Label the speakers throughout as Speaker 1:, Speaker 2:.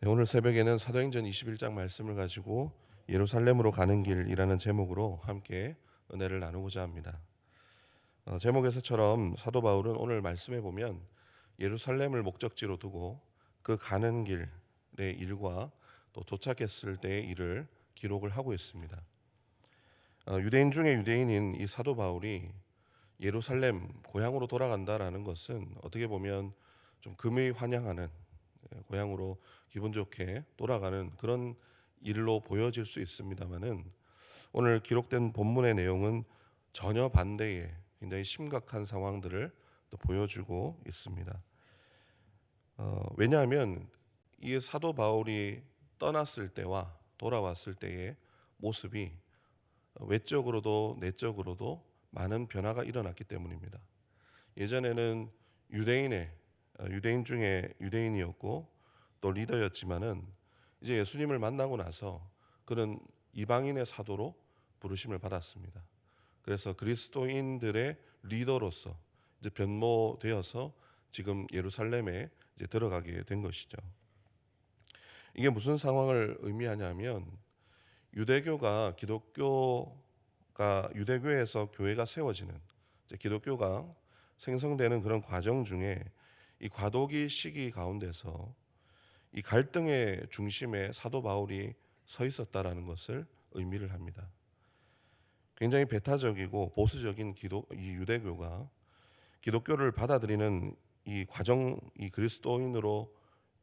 Speaker 1: 네, 오늘 새벽에는 사도행전 21장 말씀을 가지고 예루살렘으로 가는 길이라는 제목으로 함께 은혜를 나누고자 합니다. 제목에서처럼 사도 바울은 오늘 말씀에 보면 예루살렘을 목적지로 두고 그 가는 길의 일과 또 도착했을 때의 일을 기록을 하고 있습니다. 유대인 중에 유대인인 이 사도 바울이 예루살렘 고향으로 돌아간다라는 것은 어떻게 보면 좀 금이 환영하는, 고향으로 기분 좋게 돌아가는 그런 일로 보여질 수 있습니다만은, 오늘 기록된 본문의 내용은 전혀 반대의 굉장히 심각한 상황들을 또 보여주고 있습니다. 왜냐하면 이 사도 바울이 떠났을 때와 돌아왔을 때의 모습이 외적으로도 내적으로도 많은 변화가 일어났기 때문입니다. 예전에는 유대인 중에 유대인이었고 또 리더였지만은 이제 예수님을 만나고 나서 그는 이방인의 사도로 부르심을 받았습니다. 그래서 그리스도인들의 리더로서 이제 변모되어서 지금 예루살렘에 이제 들어가게 된 것이죠. 이게 무슨 상황을 의미하냐면, 유대교에서 교회가 세워지는, 이제 기독교가 생성되는 그런 과정 중에 이 과도기 시기 가운데서 이 갈등의 중심에 사도 바울이 서 있었다라는 것을 의미를 합니다. 굉장히 배타적이고 보수적인 이 유대교가 기독교를 받아들이는 이 과정, 이 그리스도인으로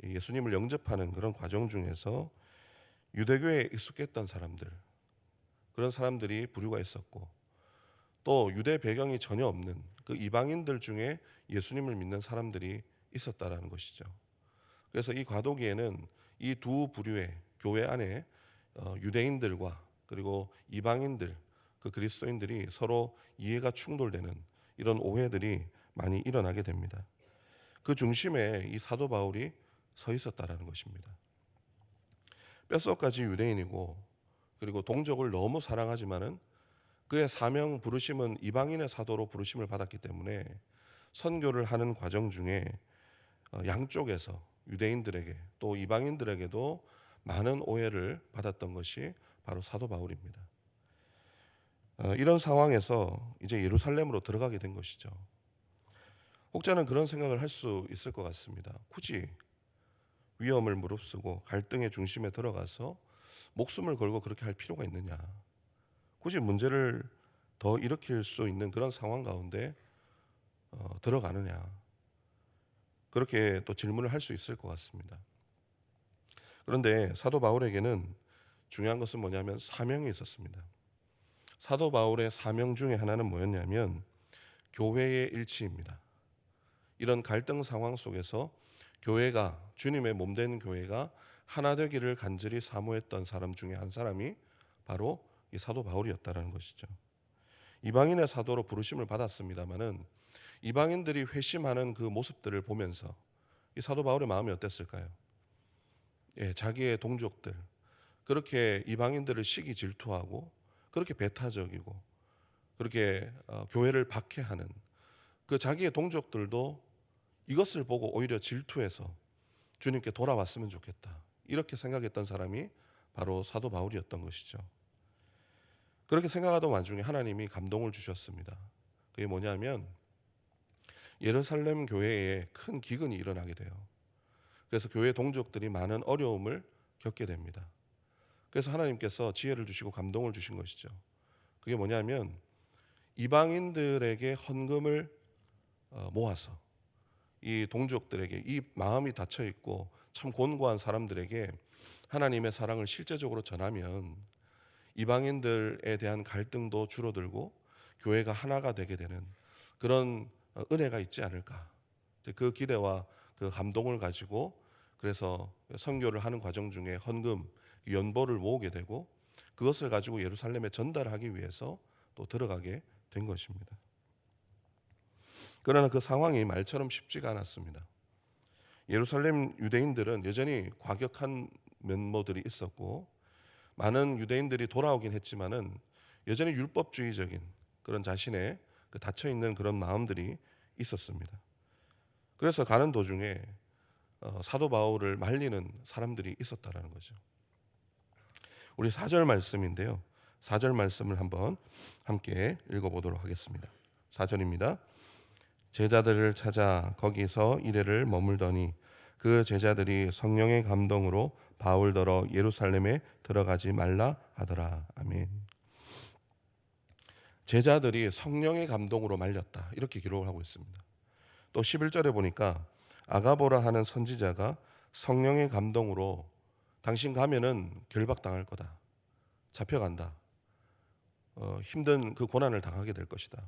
Speaker 1: 예수님을 영접하는 그런 과정 중에서 유대교에 익숙했던 사람들, 그런 사람들이 부류가 있었고, 또 유대 배경이 전혀 없는 그 이방인들 중에 예수님을 믿는 사람들이 있었다라는 것이죠. 그래서 이 과도기에는 이 두 부류의 교회 안에 유대인들과 그리고 이방인들, 그 그리스도인들이 서로 이해가 충돌되는 이런 오해들이 많이 일어나게 됩니다. 그 중심에 이 사도 바울이 서 있었다라는 것입니다. 뼛속까지 유대인이고 그리고 동족을 너무 사랑하지만은 그의 사명 부르심은 이방인의 사도로 부르심을 받았기 때문에 선교를 하는 과정 중에 양쪽에서 유대인들에게 또 이방인들에게도 많은 오해를 받았던 것이 바로 사도 바울입니다. 이런 상황에서 이제 예루살렘으로 들어가게 된 것이죠. 혹자는 그런 생각을 할 수 있을 것 같습니다. 굳이 위험을 무릅쓰고 갈등의 중심에 들어가서 목숨을 걸고 그렇게 할 필요가 있느냐? 굳이 문제를 더 일으킬 수 있는 그런 상황 가운데 들어가느냐? 그렇게 또 질문을 할 수 있을 것 같습니다. 그런데 사도 바울에게는 중요한 것은 뭐냐면 사명이 있었습니다. 사도 바울의 사명 중에 하나는 뭐였냐면 교회의 일치입니다. 이런 갈등 상황 속에서 교회가, 주님의 몸된 교회가 하나 되기를 간절히 사모했던 사람 중에 한 사람이 바로 이 사도 바울이었다라는 것이죠. 이방인의 사도로 부르심을 받았습니다마는 이방인들이 회심하는 그 모습들을 보면서 이 사도 바울의 마음이 어땠을까요? 자기의 동족들, 그렇게 이방인들을 시기 질투하고 그렇게 배타적이고 그렇게 교회를 박해하는 그 자기의 동족들도 이것을 보고 오히려 질투해서 주님께 돌아왔으면 좋겠다, 이렇게 생각했던 사람이 바로 사도 바울이었던 것이죠. 그렇게 생각하던 와중에 하나님이 감동을 주셨습니다. 그게 뭐냐면 예루살렘 교회에 큰 기근이 일어나게 돼요. 그래서 교회 동족들이 많은 어려움을 겪게 됩니다. 그래서 하나님께서 지혜를 주시고 감동을 주신 것이죠. 그게 뭐냐면 이방인들에게 헌금을 모아서 이 동족들에게, 이 마음이 닫혀 있고 참 곤고한 사람들에게 하나님의 사랑을 실제적으로 전하면 이방인들에 대한 갈등도 줄어들고 교회가 하나가 되게 되는 그런 은혜가 있지 않을까, 그 기대와 그 감동을 가지고 그래서 선교를 하는 과정 중에 헌금, 연보를 모으게 되고 그것을 가지고 예루살렘에 전달하기 위해서 또 들어가게 된 것입니다. 그러나 그 상황이 말처럼 쉽지가 않았습니다. 예루살렘 유대인들은 여전히 과격한 면모들이 있었고 많은 유대인들이 돌아오긴 했지만은 여전히 율법주의적인 그런 자신의 그 닫혀 있는 그런 마음들이 있었습니다. 그래서 가는 도중에 사도 바울을 말리는 사람들이 있었다라는 거죠. 우리 4절 말씀인데요. 4절 말씀을 한번 함께 읽어보도록 하겠습니다. 4절입니다. 제자들을 찾아 거기서 이레를 머물더니 그 제자들이 성령의 감동으로 바울더러 예루살렘에 들어가지 말라 하더라. 아멘. 제자들이 성령의 감동으로 말렸다, 이렇게 기록을 하고 있습니다. 또 11절에 보니까 아가보라 하는 선지자가 성령의 감동으로 당신 가면은 결박당할 거다, 잡혀간다, 힘든 그 고난을 당하게 될 것이다,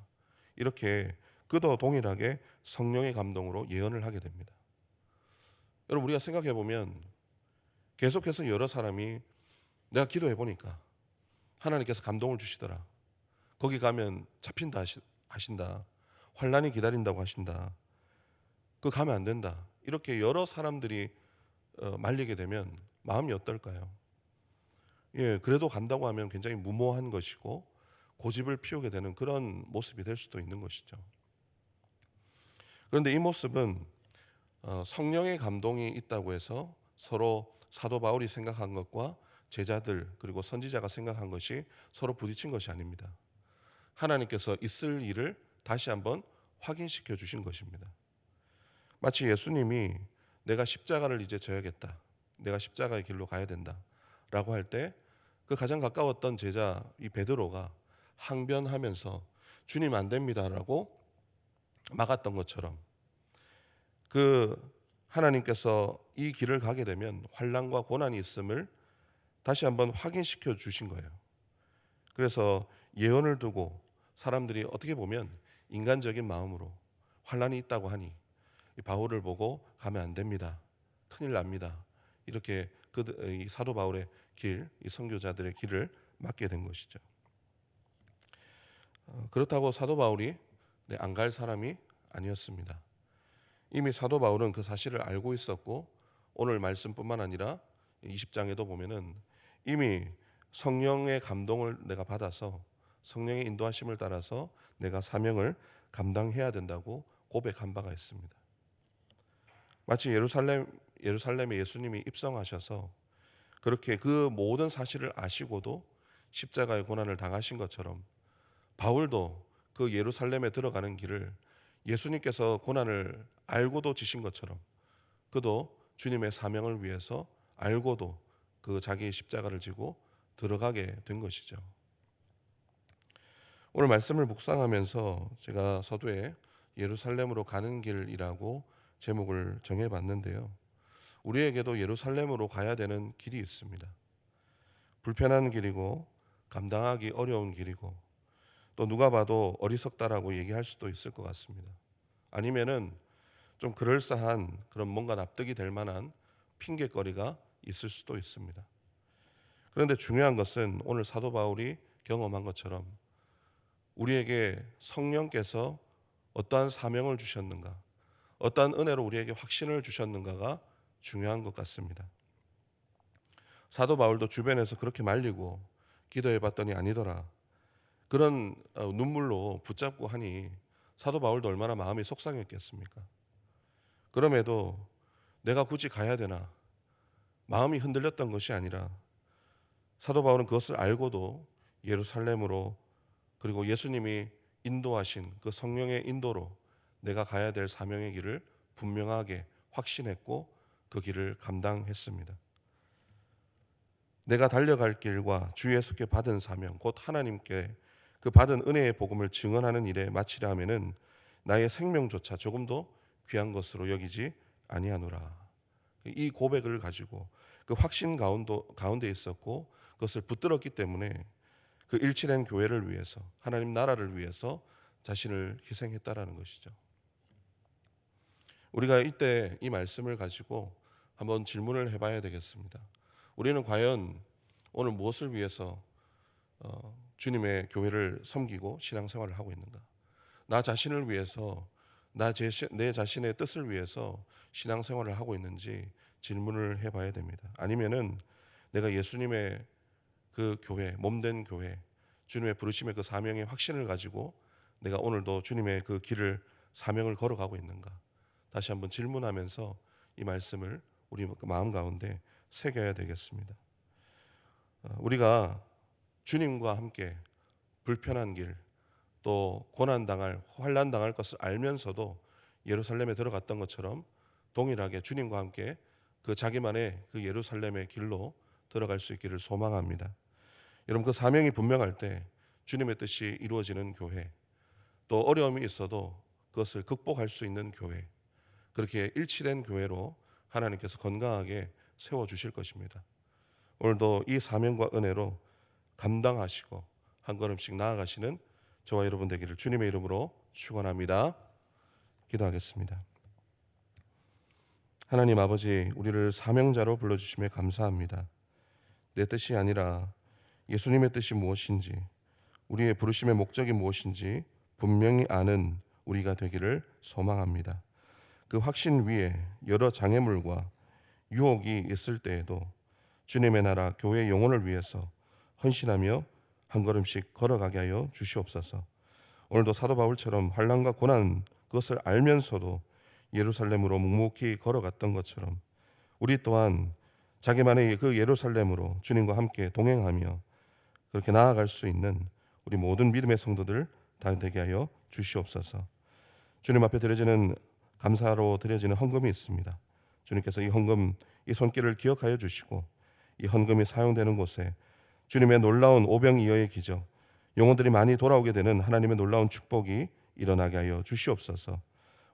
Speaker 1: 이렇게 그도 동일하게 성령의 감동으로 예언을 하게 됩니다. 여러분, 우리가 생각해 보면 계속해서 여러 사람이 내가 기도해 보니까 하나님께서 감동을 주시더라, 거기 가면 잡힌다 하신다, 환난이 기다린다고 하신다, 그 가면 안 된다, 이렇게 여러 사람들이 말리게 되면 마음이 어떨까요? 예, 그래도 간다고 하면 굉장히 무모한 것이고 고집을 피우게 되는 그런 모습이 될 수도 있는 것이죠. 그런데 이 모습은 성령의 감동이 있다고 해서 서로 사도 바울이 생각한 것과 제자들 그리고 선지자가 생각한 것이 서로 부딪힌 것이 아닙니다. 하나님께서 있을 일을 다시 한번 확인시켜 주신 것입니다. 마치 예수님이 내가 십자가를 이제 져야겠다, 내가 십자가의 길로 가야 된다 라고 할 때 그 가장 가까웠던 제자 이 베드로가 항변하면서 주님 안 됩니다라고 막았던 것처럼, 그 하나님께서 이 길을 가게 되면 환난과 고난이 있음을 다시 한번 확인시켜 주신 거예요. 그래서 예언을 두고 사람들이 어떻게 보면 인간적인 마음으로 환난이 있다고 하니 이 바울을 보고 가면 안 됩니다, 큰일 납니다, 이렇게 이 사도 바울의 길, 이 선교자들의 길을 막게 된 것이죠. 그렇다고 사도 바울이 안 갈 사람이 아니었습니다. 이미 사도 바울은 그 사실을 알고 있었고 오늘 말씀뿐만 아니라 20장에도 보면은 이미 성령의 감동을 내가 받아서 성령의 인도하심을 따라서 내가 사명을 감당해야 된다고 고백한 바가 있습니다. 마치 예루살렘에 예수님이 입성하셔서 그렇게 그 모든 사실을 아시고도 십자가의 고난을 당하신 것처럼 바울도 그 예루살렘에 들어가는 길을 예수님께서 고난을 알고도 지신 것처럼 그도 주님의 사명을 위해서 알고도 그 자기의 십자가를 지고 들어가게 된 것이죠. 오늘 말씀을 묵상하면서 제가 서두에 예루살렘으로 가는 길이라고 제목을 정해봤는데요. 우리에게도 예루살렘으로 가야 되는 길이 있습니다. 불편한 길이고 감당하기 어려운 길이고 또 누가 봐도 어리석다라고 얘기할 수도 있을 것 같습니다. 아니면은 좀 그럴싸한 그런 뭔가 납득이 될 만한 핑계거리가 있을 수도 있습니다. 그런데 중요한 것은 오늘 사도 바울이 경험한 것처럼 우리에게 성령께서 어떠한 사명을 주셨는가, 어떠한 은혜로 우리에게 확신을 주셨는가가 중요한 것 같습니다. 사도 바울도 주변에서 그렇게 말리고 기도해 봤더니 아니더라, 그런 눈물로 붙잡고 하니 사도 바울도 얼마나 마음이 속상했겠습니까? 그럼에도 내가 굳이 가야 되나 마음이 흔들렸던 것이 아니라 사도 바울은 그것을 알고도 예루살렘으로 그리고 예수님이 인도하신 그 성령의 인도로 내가 가야 될 사명의 길을 분명하게 확신했고 그 길을 감당했습니다. 내가 달려갈 길과 주 예수께 받은 사명, 곧 하나님께 그 받은 은혜의 복음을 증언하는 일에 마치려 하면은 나의 생명조차 조금도 귀한 것으로 여기지 아니하노라. 이 고백을 가지고 그 확신 가운데 있었고 그것을 붙들었기 때문에 그 일치된 교회를 위해서, 하나님 나라를 위해서 자신을 희생했다라는 것이죠. 우리가 이때 이 말씀을 가지고 한번 질문을 해봐야 되겠습니다. 우리는 과연 오늘 무엇을 위해서 주님의 교회를 섬기고 신앙생활을 하고 있는가? 나 자신을 위해서, 내 자신의 뜻을 위해서 신앙생활을 하고 있는지 질문을 해봐야 됩니다. 아니면은 내가 예수님의 그 교회, 몸된 교회, 주님의 부르심의 그 사명의 확신을 가지고 내가 오늘도 주님의 그 길을, 사명을 걸어가고 있는가? 다시 한번 질문하면서 이 말씀을 우리 마음 가운데 새겨야 되겠습니다. 우리가 주님과 함께 불편한 길, 또 고난당할, 환난당할 것을 알면서도 예루살렘에 들어갔던 것처럼 동일하게 주님과 함께 그 자기만의 그 예루살렘의 길로 들어갈 수 있기를 소망합니다. 여러분, 그 사명이 분명할 때 주님의 뜻이 이루어지는 교회, 또 어려움이 있어도 그것을 극복할 수 있는 교회, 그렇게 일치된 교회로 하나님께서 건강하게 세워주실 것입니다. 오늘도 이 사명과 은혜로 감당하시고 한 걸음씩 나아가시는 저와 여러분 되기를 주님의 이름으로 축원합니다. 기도하겠습니다. 하나님 아버지, 우리를 사명자로 불러주심에 감사합니다. 내 뜻이 아니라 예수님의 뜻이 무엇인지, 우리의 부르심의 목적이 무엇인지 분명히 아는 우리가 되기를 소망합니다. 그 확신 위에 여러 장애물과 유혹이 있을 때에도 주님의 나라 교회의 영혼을 위해서 헌신하며 한 걸음씩 걸어가게 하여 주시옵소서. 오늘도 사도 바울처럼 환난과 고난 그것을 알면서도 예루살렘으로 묵묵히 걸어갔던 것처럼 우리 또한 자기만의 그 예루살렘으로 주님과 함께 동행하며 그렇게 나아갈 수 있는 우리 모든 믿음의 성도들 다 되게 하여 주시옵소서. 주님 앞에 드려지는 감사로 드려지는 헌금이 있습니다. 주님께서 이 헌금, 이 손길을 기억하여 주시고 이 헌금이 사용되는 곳에 주님의 놀라운 오병이어의 기적, 영혼들이 많이 돌아오게 되는 하나님의 놀라운 축복이 일어나게 하여 주시옵소서.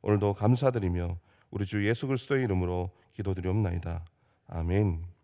Speaker 1: 오늘도 감사드리며 우리 주 예수 그리스도의 이름으로 기도드리옵나이다. 아멘.